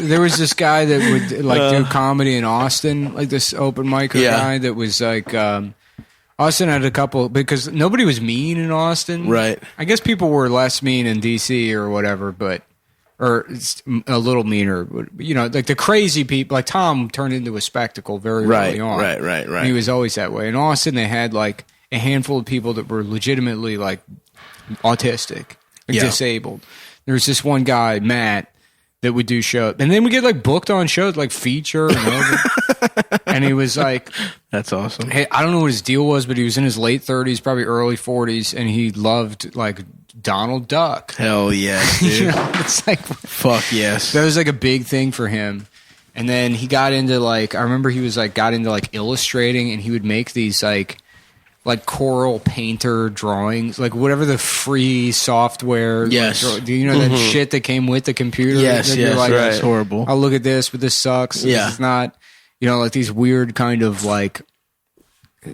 There was this guy that would like do comedy in Austin, like this open micer guy that was like. Austin had a couple because nobody was mean in Austin, right? I guess people were less mean in DC or whatever, or a little meaner. You know, like the crazy people, like Tom turned into a spectacle very early on. Right. He was always that way. In Austin, they had like a handful of people that were legitimately like autistic, like disabled. There was this one guy, Matt, that would do shows, and then we get like booked on shows like Feature and over. And he was like, that's awesome. Hey, I don't know what his deal was, but he was in his late 30s, probably early 40s, and he loved like Donald Duck. Hell yes, dude. You know, it's like, fuck yes. That was like a big thing for him. And then he got into like, I remember he was like, got into like illustrating, and he would make these like Coral Painter drawings, like whatever the free software. Yes. Like, do you know that shit that came with the computer? Yes, you're like, right. It's horrible. I'll look at this, but this sucks. Yeah. This is not, you know, like these weird kind of like,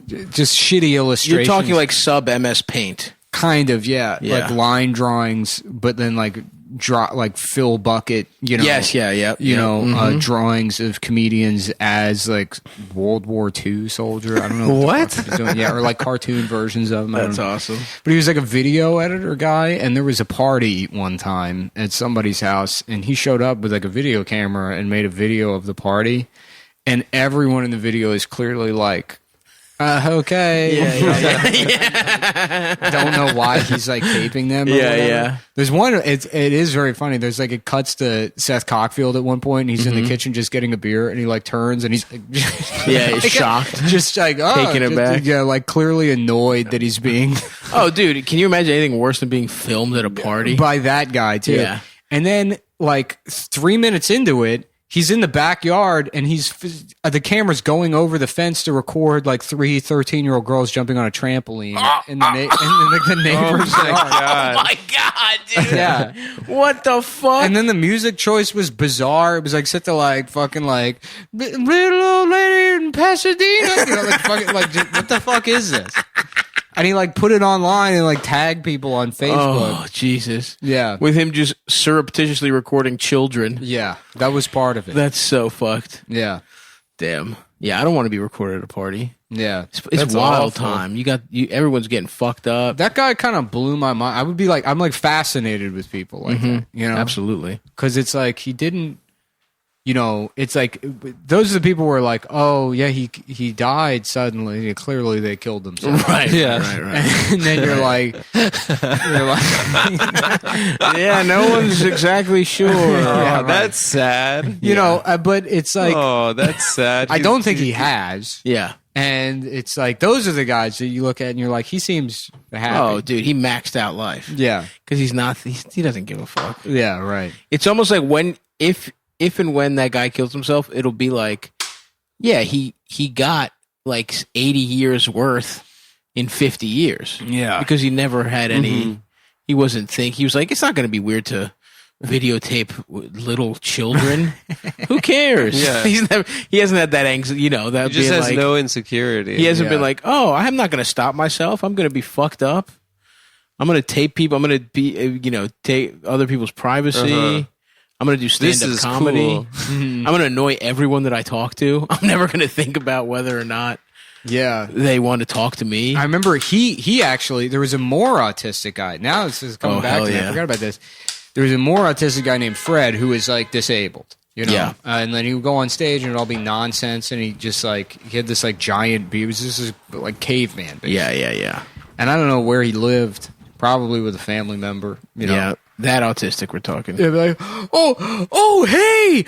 just shitty illustrations. You're talking like sub MS Paint. Kind of, yeah. Like line drawings, but then like like Phil Bucket, you know. Yes, you know, drawings of comedians as like World War II soldier. I don't know what the fuck he was doing. Yeah, or like cartoon versions of them. That's awesome. But he was like a video editor guy, and there was a party one time at somebody's house, and he showed up with like a video camera and made a video of the party, and everyone in the video is clearly like, okay. Don't know why he's like taping them. Yeah. There's one. It is very funny. There's like, it cuts to Seth Cockfield at one point, and he's in the kitchen just getting a beer, and he like turns and he's like, he's shocked, just like taking it back. Yeah, like clearly annoyed that he's being. Oh, dude, can you imagine anything worse than being filmed at a party by that guy too? Yeah, and then like 3 minutes into it. He's in the backyard, and the camera's going over the fence to record like 3 13-year-old girls jumping on a trampoline, and the neighbors. Oh my god! Oh my god, dude! Yeah, what the fuck? And then the music choice was bizarre. It was like set to like fucking like little old lady in Pasadena. You know, like fucking like what the fuck is this? And he like put it online and like tagged people on Facebook. Oh, Jesus. Yeah. With him just surreptitiously recording children. Yeah. That was part of it. That's so fucked. Yeah. Damn. Yeah, I don't want to be recorded at a party. Yeah. It's wild time. Everyone's getting fucked up. That guy kind of blew my mind. I would be like, I'm like fascinated with people like that. You know? Absolutely. Because it's like he didn't. You know, it's like those are the people who are like, oh yeah, he died suddenly. Clearly, they killed themselves. Right. Yeah. Right. And then you're like, yeah, no one's exactly sure. Oh, that's sad. You know, but it's like, oh, that's sad. I don't think he has. Yeah. And it's like those are the guys that you look at and you're like, he seems happy. Oh, dude, he maxed out life. Yeah, because he's not. He doesn't give a fuck. Yeah, right. It's almost like if and when that guy kills himself, it'll be like, yeah, he got like 80 years worth in 50 years. Yeah. Because he never had any, he wasn't he was like, it's not going to be weird to videotape little children. Who cares? Yeah. He hasn't had that anxiety, you know, that he just has like, no insecurity. He hasn't been like, oh, I'm not going to stop myself. I'm going to be fucked up. I'm going to tape people. I'm going to be, take other people's privacy. I'm going to do stand-up comedy. Cool. I'm going to annoy everyone that I talk to. I'm never going to think about whether or not they want to talk to me. I remember he actually, there was a more autistic guy. Now this is coming back to me. I forgot about this. There was a more autistic guy named Fred who was like disabled. You know? Yeah. And then he would go on stage and it'd all be nonsense. And he just like, he had this like giant, he was just like caveman. Basically. Yeah. And I don't know where he lived. Probably with a family member, you know. Yeah, that autistic we're talking. They'd be like, hey,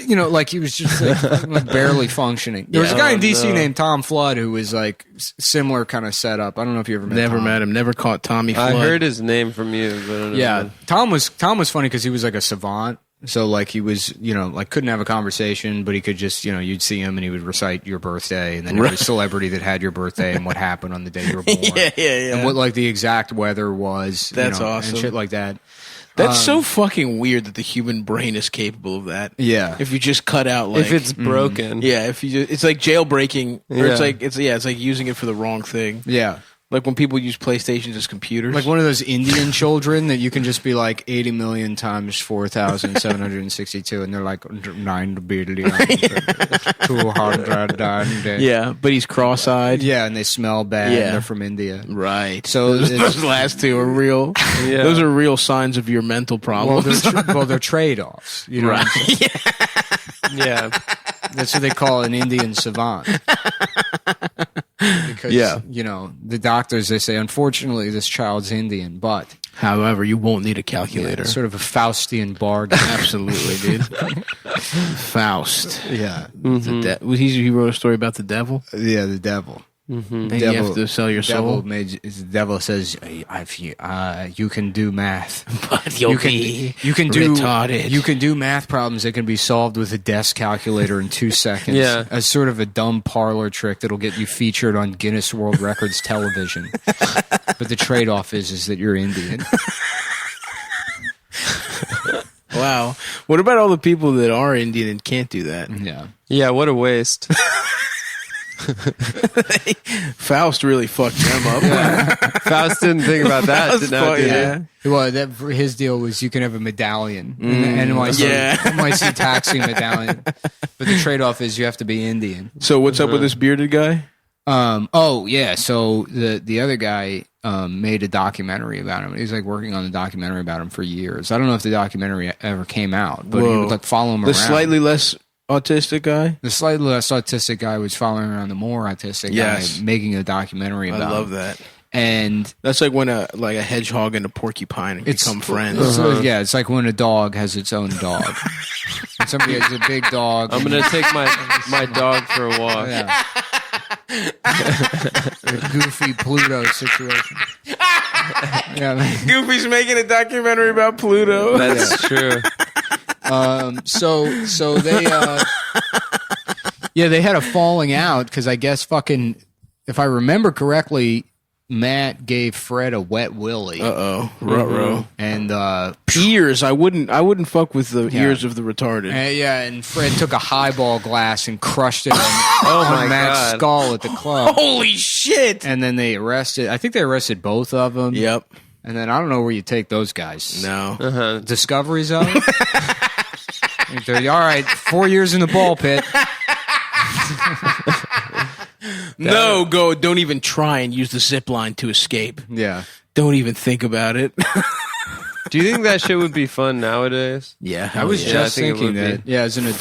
you know, like he was just like barely functioning. There was a guy in DC named Tom Flood who was like similar kind of setup. I don't know if you ever met Never Tom. met him. Never caught Tommy Flood. I heard his name from you. But I don't know. Yeah, Tom was funny because he was like a savant. So like he was, like couldn't have a conversation, but he could just, you'd see him and he would recite your birthday and then every celebrity that had your birthday and what happened on the day you were born. Yeah. And what like the exact weather was. That's awesome. And shit like that. That's so fucking weird that the human brain is capable of that. Yeah. If you just cut out like if it's broken. Yeah, if you it's like jailbreaking or it's like using it for the wrong thing. Yeah. Like when people use PlayStations as computers. Like one of those Indian children that you can just be like 80 million times 4,762, and they're like 9 billion, 200. Yeah, but he's cross-eyed. Yeah, and they smell bad. Yeah. And they're from India. Right. So those last two are real. Yeah. Those are real signs of your mental well, problems. they're trade-offs. You know what I'm saying? Yeah. That's what they call an Indian savant. Because, you know, the doctors, they say, unfortunately, this child's Indian, but... However, you won't need a calculator. Yeah, sort of a Faustian bargain. Absolutely, dude. Faust. Yeah. He wrote a story about the devil? Yeah, the devil. And you have to sell your soul. The devil says, you can do math. But you can do retarded. You can do math problems that can be solved with a desk calculator in 2 seconds. Yeah. As sort of a dumb parlor trick that'll get you featured on Guinness World Records television. But the trade-off is that you're Indian. Wow. What about all the people that are Indian and can't do that? Yeah. Yeah, what a waste. Faust really fucked them up. Faust didn't think about that. Did not, did he? Well, his deal was you can have a medallion, an NYC taxi medallion, but the trade-off is you have to be Indian. So what's up with this bearded guy? So the other guy made a documentary about him. He was like working on the documentary about him for years. I don't know if the documentary ever came out, but he would like follow him around. The slightly less autistic guy? The slightly less autistic guy was following around the more autistic guy, making a documentary about him. I love that. And that's like when a hedgehog and a porcupine become friends. It's like when a dog has its own dog. When somebody has a big dog. I'm going to take my dog for a walk. Yeah. A goofy Pluto situation. Goofy's making a documentary about Pluto. That's true. So they they had a falling out because I guess if I remember correctly, Matt gave Fred a wet willy. Ruh-roh. And ears. I wouldn't fuck with the ears of the retarded. And Fred took a highball glass and crushed it on Matt's skull at the club. Holy shit! And then they arrested. I think they arrested both of them. Yep. And then I don't know where you take those guys. No. Discovery Zone. All right, 4 years in the ball pit. Don't even try and use the zip line to escape. Yeah. Don't even think about it. Do you think that shit would be fun nowadays? Yeah. I was just thinking that. Yeah, as an adult.